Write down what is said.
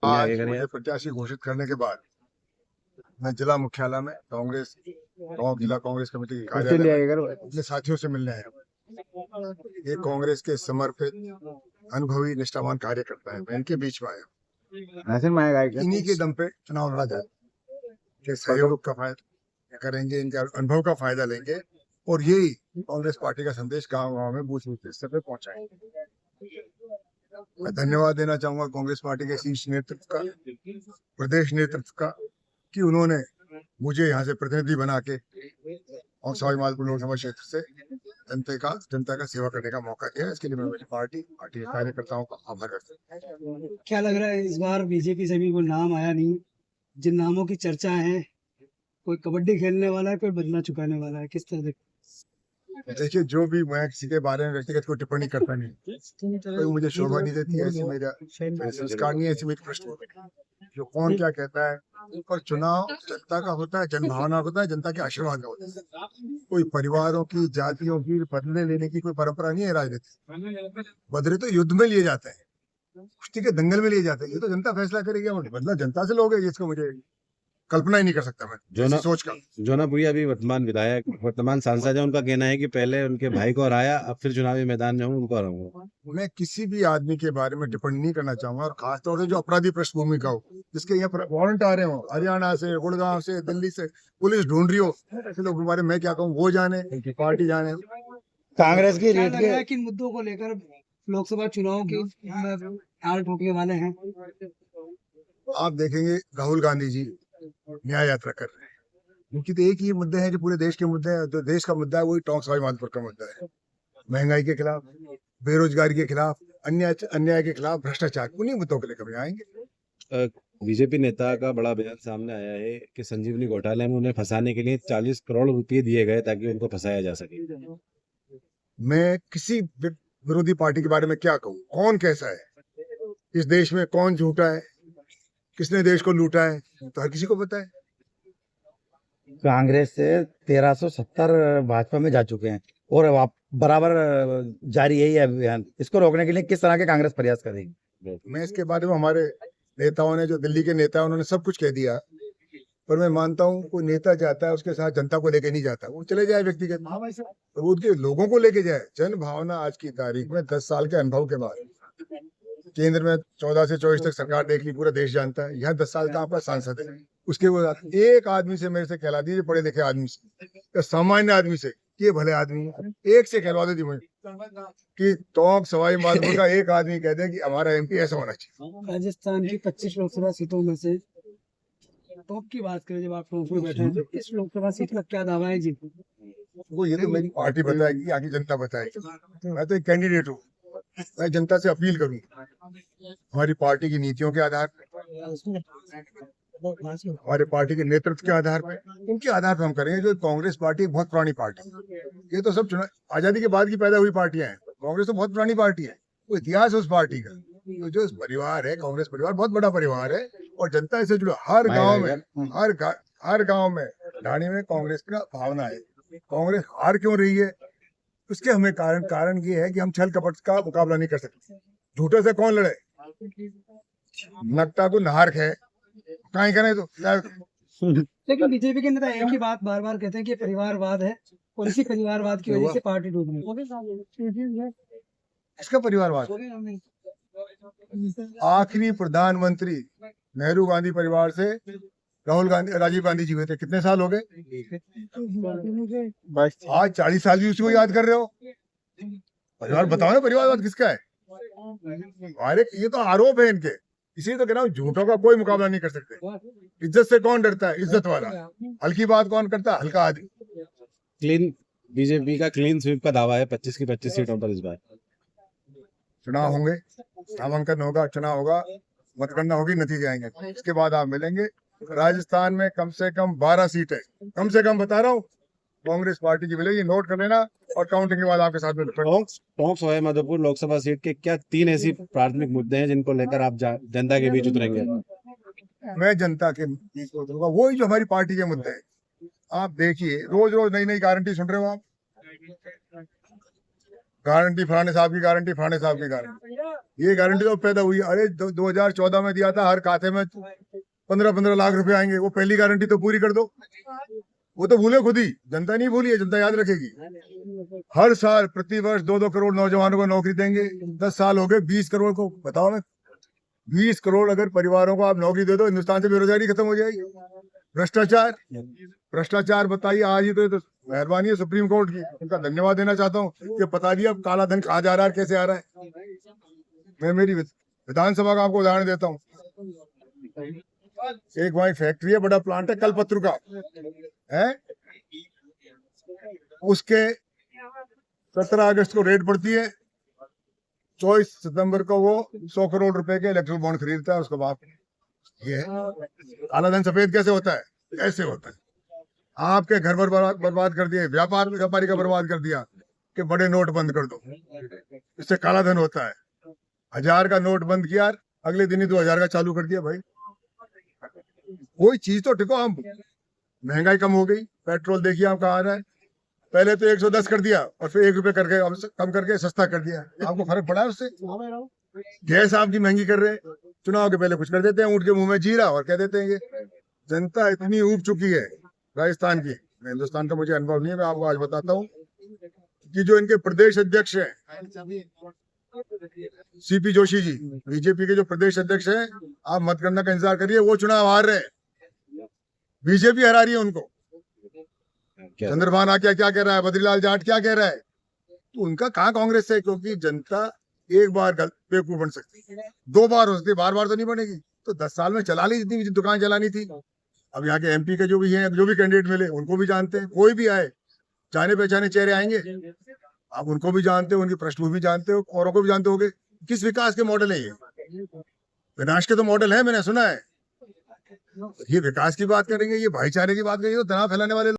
आज मुझे प्रत्याशी घोषित करने के बाद मैं जिला मुख्यालय में कांग्रेस जिला कांग्रेस कमेटी के कार्यालय में अपने साथियों से मिलने आया हूं। ये कांग्रेस के समर्पित अनुभवी निष्ठावान कार्यकर्ता है, मैं इनके बीच में आया हूं। इन्हीं के दम पे चुनाव लड़ा जाए के सहयोग का फायदा करेंगे, इनके अनुभव का फायदा लेंगे और यही कांग्रेस पार्टी का संदेश गांव-गांव में बूथ-बूथ स्तर पे पहुंचाएंगे। मैं धन्यवाद देना चाहूंगा कांग्रेस पार्टी के शीर्ष नेतृत्व का, प्रदेश नेतृत्व का, कि उन्होंने मुझे यहाँ से प्रतिनिधि बना के और सवाईमाधोपुर लोकसभा क्षेत्र से जनता का सेवा करने का मौका दिया। इसके लिए मैं मेरी पार्टी के कार्यकर्ताओं का आभार व्यक्त करता हूं। क्या लग रहा है इस बार बीजेपी से भी कोई नाम आया नहीं? जिन नामों की चर्चा है, कोई कबड्डी खेलने वाला है, कोई बदला चुकाने वाला है, किस तरह से? देखिए, जो भी मैं किसी के बारे में व्यक्तिगत कोई टिप्पणी करता नहीं, कोई मुझे शोभा नहीं देती है, ऐसी मेरा संस्कार नहीं है, ऐसी मेरी पृष्ठभूमि। जो कौन क्या कहता है, और चुनाव जनता का होता है, जनभावना होता है, जनता के आशीर्वाद का होता है। कोई परिवारों की, जातियों की बदले लेने की कोई परंपरा नहीं है राजनीति। बदले तो युद्ध में लिए जाते हैं, कुश्ती के दंगल में लिए जाते हैं। ये तो जनता फैसला करेगी, बदला जनता से लोगे, जिसको मुझे कल्पना ही नहीं कर सकता मैं सोच का। जोनापुरी अभी वर्तमान सांसद है, उनका कहना है कि पहले उनके भाई को हराया, अब फिर चुनावी मैदान में हूँ, उनको हराऊंगा। मैं किसी भी आदमी के बारे में टिप्पणी नहीं करना चाहूंगा, और खासतौर से जो अपराधी पृष्ठभूमि का हो, जिसके यहाँ वारंट आ रहे हो, हरियाणा से, गुड़गांव से, दिल्ली से पुलिस ढूंढ रही हो, ऐसे लोगों के बारे में मैं क्या कहूँ, वो जाने, उनकी पार्टी जाने। कांग्रेस की रेट के किन मुद्दों को लेकर लोकसभा चुनाव की हाल ठोकने वाले हैं? आप देखेंगे राहुल गांधी जी न्याय यात्रा कर रहे हैं। उनकी तो एक ही मुद्दे हैं जो पूरे देश के मुद्दे हैं। जो देश का मुद्दा है वही टोंक सवाईमाधोपुर का मुद्दा है। महंगाई के खिलाफ, बेरोजगारी के खिलाफ, अन्याय के खिलाफ, भ्रष्टाचार, उन्हीं मुद्दों के लेकर आएंगे। बीजेपी नेता का बड़ा बयान सामने आया है कि संजीवनी घोटाले में उन्हें फंसाने के लिए 40 करोड़ रुपए दिए गए ताकि उनको फंसाया जा सके। मैं किसी विरोधी पार्टी के बारे में क्या कहूँ, कौन कैसा है, इस देश में कौन झूठा है, किसने देश को लूटा है, तो हर किसी को पता है। कांग्रेस से 1370 भाजपा में जा चुके हैं और आप बराबर जारी यही है अभियान। इसको रोकने के लिए किस तरह के कांग्रेस प्रयास करेगी? मैं इसके बारे में हमारे नेताओं ने, जो दिल्ली के नेता, उन्होंने सब कुछ कह दिया, पर मैं मानता हूँ कोई नेता जाता है उसके साथ जनता को लेके नहीं जाता, वो चले जाए व्यक्तिगत, तो वो उनके लोगों को लेके जाए। जन भावना आज की तारीख में 10 साल के अनुभव के बाद, केंद्र में 14 से 24 तक सरकार देख ली, पूरा देश जानता है। यहाँ 10 साल का आपका सांसद है, उसके बाद एक आदमी से मेरे से कहला दीजिए, पढ़े लिखे आदमी से या सामान्य आदमी से, ये भले आदमी है, एक से कहलवा दीजिए मुझे कि टोंक सवाईमाधोपुर का एक आदमी कह दे कि हमारा एमपी ऐसा होना चाहिए। राजस्थान की 25 लोकसभा सीटों में से टॉप की बात करें, जब आप टॉप में बैठे हैं, तो इस लोकसभा सीट का क्या दावा है जी? वो ये तो मेरी पार्टी बताएगी, आगे जनता बताएगी। मैं तो एक कैंडिडेट हूँ, मैं जनता से अपील करूंगा, हमारी पार्टी की नीतियों के आधार पर, हमारे पार्टी के नेतृत्व के आधार पर, इनके आधार पर हम करेंगे। जो कांग्रेस पार्टी बहुत पुरानी पार्टी है, ये तो सब चुनाव आजादी के बाद की पैदा हुई पार्टियां हैं। कांग्रेस तो बहुत पुरानी पार्टी है, वो इतिहास है उस पार्टी का। जो परिवार है, कांग्रेस परिवार बहुत बड़ा परिवार है और जनता इससे जुड़ा। हर गांव में ढाणी में कांग्रेस का भावना है। कांग्रेस हार क्यों रही है, उसके हमें कारण ये है कि हम छल कपट का मुकाबला नहीं कर सकते। झूठे से कौन लड़े, नकटा को नहार है, कहीं करें तो। लेकिन बीजेपी के नेता एक ही बात बार बार कहते हैं कि परिवारवाद है, और इसी परिवारवाद की वजह से पार्टी डूब रही है। इसका परिवारवाद, आखिरी प्रधानमंत्री नेहरू गांधी परिवार से राजीव गांधी जी हुए थे, कितने साल हो गए? आज 40 साल भी उसी को याद कर रहे हो। परिवार बताओ ना, परिवारवाद किसका है? अरे ये तो आरोप है इनके, इसी तो कह रहा हूँ, झूठों का कोई मुकाबला नहीं कर सकते। इज्जत से कौन डरता है? इज्जत वाला। हल्की बात कौन करता है? हल्का आदमी। बीजेपी का क्लीन स्वीप का दावा है 25 की 25 सीटों पर इस बार। चुनाव होंगे, नामांकन होगा, चुनाव होगा, मतगणना होगी, नतीजे आएंगे, इसके बाद आप मिलेंगे। राजस्थान में कम से कम 12 सीटें, कम से कम बता रहा हूँ, कांग्रेस पार्टी की मिलेगी। नोट कर लेना, और काउंटिंग के बाद आपके साथ में टोंक सवाईमाधोपुर लोकसभा सीट के क्या 3 ऐसी प्राथमिक मुद्दे हैं जिनको लेकर आप जनता के बीच उतरेंगे? मैं जनता के बीच में उतरूंगा, वही जो हमारी पार्टी के मुद्दे हैं। आप देखिए, रोज रोज नई नई गारंटी सुन रहे हो आप। गारंटी फलाने साहब की गारंटी, फलाने साहब की गारंटी। ये गारंटी तो पैदा हुई, अरे 2014 में दिया था हर खाते में 15-15 लाख रुपए आएंगे, वो पहली गारंटी तो पूरी कर दो। वो तो भूले खुद ही, जनता नहीं भूली है, जनता याद रखेगी। हर साल प्रति वर्ष 2-2 करोड़ नौजवानों को नौकरी देंगे। 10 साल हो गए, 20 करोड़ को बताओ ना, 20 करोड़ अगर परिवारों को आप नौकरी दे दो, हिंदुस्तान से बेरोजगारी खत्म हो जाएगी। भ्रष्टाचार, भ्रष्टाचार बताइए, आज ही तो मेहरबानी है सुप्रीम कोर्ट की, उनका धन्यवाद देना चाहता हूँ कि बता दिया अब काला धन कहाँ जा रहा है, कैसे आ रहा है। मैं मेरी विधानसभा का आपको उदाहरण देता हूँ। एक वहाँ फैक्ट्री है, बड़ा प्लांट है कलपत्र का है, उसके 17 अगस्त को रेड पड़ती है, 24 सितंबर को वो 100 करोड़ रुपए के इलेक्ट्रल बॉन्ड खरीदता है, उसको बाप ये है। काला धन सफेद कैसे होता है, कैसे होता है। आपके घर बर्बाद कर दिए, व्यापारी का बर्बाद कर दिया कि बड़े नोट बंद कर दो, इससे काला धन होता है। 1000 का नोट बंद किया, अगले दिन ही 2000 का चालू कर दिया। भाई कोई चीज तो टिको। हम महंगाई कम हो गई, पेट्रोल देखिए आप कहाँ आ रहा है, पहले तो 110 कर दिया और फिर 1 रुपए करके कम करके सस्ता कर दिया। आपको फर्क पड़ा है उससे? गैस आपकी महंगी कर रहे हैं, चुनाव के पहले कुछ कर देते हैं, ऊँट के मुंह में जीरा और कह देते हैं ये। जनता इतनी ऊब चुकी है राजस्थान की, हिंदुस्तान का मुझे अनुभव नहीं है, मैं आपको आज बताता हूँ कि जो इनके प्रदेश अध्यक्ष हैं सीपी जोशी जी, बीजेपी के जो प्रदेश अध्यक्ष हैं, आप मतगणना का इंतजार करिए, वो चुनाव हार रहे हैं, बीजेपी हरा रही है उनको। चंद्रभान आके क्या कह रहा है, बद्रीलाल जाट क्या कह रहा है, तो उनका कहाँ कांग्रेस है? क्योंकि जनता एक बार बेवकूफ बन सकती है, 2 बार हो सकती है, बार बार तो नहीं बनेगी। तो 10 साल में चला ली, जितनी दुकान चलानी थी। अब यहाँ के एमपी के जो भी हैं, जो भी कैंडिडेट मिले उनको भी जानते हैं, कोई भी आए जाने पहचाने चेहरे आएंगे, आप उनको भी जानते हो, उनकी पृष्ठभूमि भी जानते हो, औरों को भी जानते होगे। किस विकास के मॉडल है ये? विनाश के तो मॉडल है, मैंने सुना है। ये विकास की बात करेंगे, ये भाईचारे की बात करेंगे, तो तनाव फैलाने वाले